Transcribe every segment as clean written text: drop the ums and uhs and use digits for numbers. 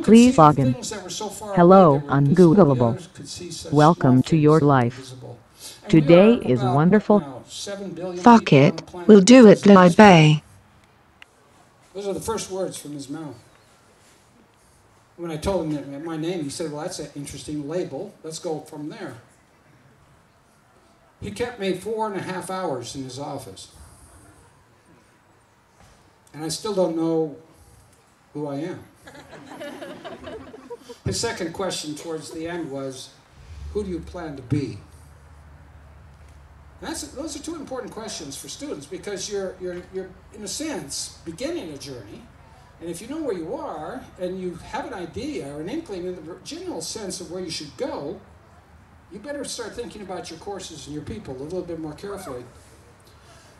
Please log in. Hello, Ungoogleable. Welcome to your life. Today is wonderful. Fuck it, we'll do it, Libay. Those are the first words from his mouth. When I told him my name, he said, well, that's an interesting label. Let's go from there. He kept me 4.5 hours in his office. And I still don't know who I am. His second question towards the end was, who do you plan to be? Those are two important questions for students, because you're in a sense beginning a journey, and if you know where you are and you have an idea or an inkling in the general sense of where you should go, you better start thinking about your courses and your people a little bit more carefully.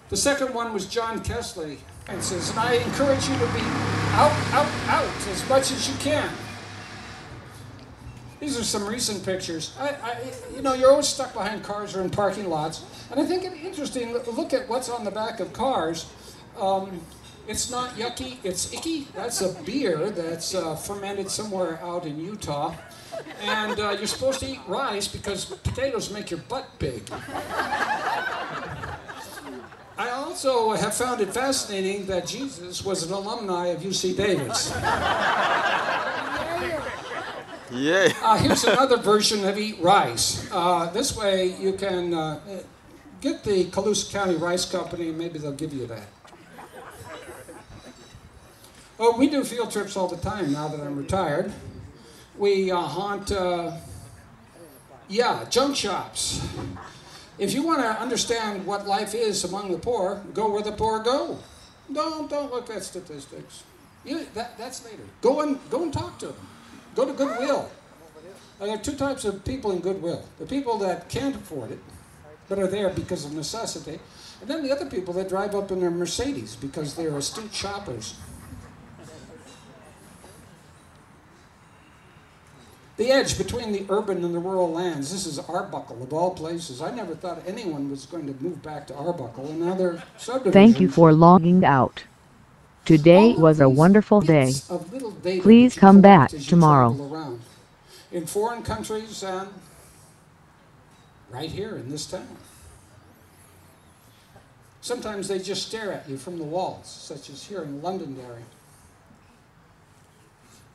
The second one was John Kesley, and says, and I encourage you to be out as much as you can. These are some recent pictures. You know, you're always stuck behind cars or in parking lots, and I think it's interesting. Look at what's on the back of cars. It's not yucky, it's icky. That's a beer that's fermented somewhere out in Utah, and you're supposed to eat rice because potatoes make your butt big. I also have found it fascinating that Jesus was an alumni of UC Davis. Yeah. Here's another version of Eat Rice. This way you can get the Colusa County Rice Company, and maybe they'll give you that. Oh, we do field trips all the time now that I'm retired. We haunt, junk shops. If you want to understand what life is among the poor, go where the poor go. Don't look at statistics. That's later. Go and talk to them. Go to Goodwill. There are two types of people in Goodwill. The people that can't afford it, but are there because of necessity. And then the other people that drive up in their Mercedes because they're astute shoppers. The edge between the urban and the rural lands. This is Arbuckle, of all places. I never thought anyone was going to move back to Arbuckle, and now they're subdivisions. Thank you for logging out. Today was a wonderful day. Please come back tomorrow. In foreign countries and right here in this town. Sometimes they just stare at you from the walls, such as here in Londonderry.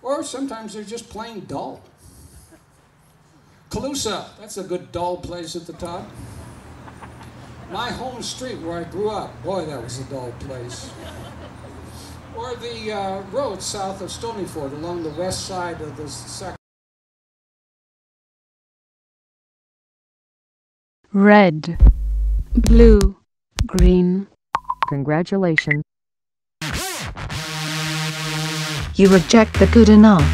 Or sometimes they're just plain dull. Colusa, that's a good dull place at the top. My home street where I grew up, boy, that was a dull place. Or the road south of Stonyford along the west side of the Red, blue, green. Congratulations. You reject the good enough.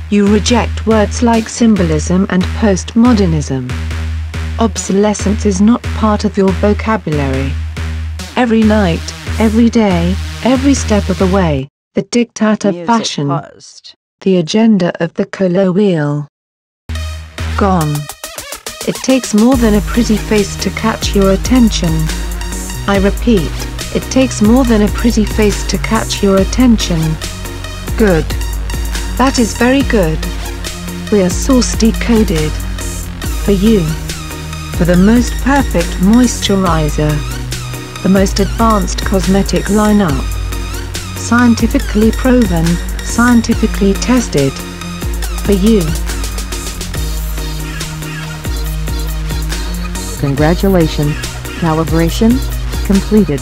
You reject words like symbolism and postmodernism. Obsolescence is not part of your vocabulary. Every night, every day, every step of the way, the diktat of fashion, the agenda of the colo wheel. Gone. It takes more than a pretty face to catch your attention. I repeat, it takes more than a pretty face to catch your attention. Good. That is very good. We are source decoded. For you. For the most perfect moisturizer. The most advanced cosmetic lineup. Scientifically proven, scientifically tested. For you. Congratulations. Calibration completed.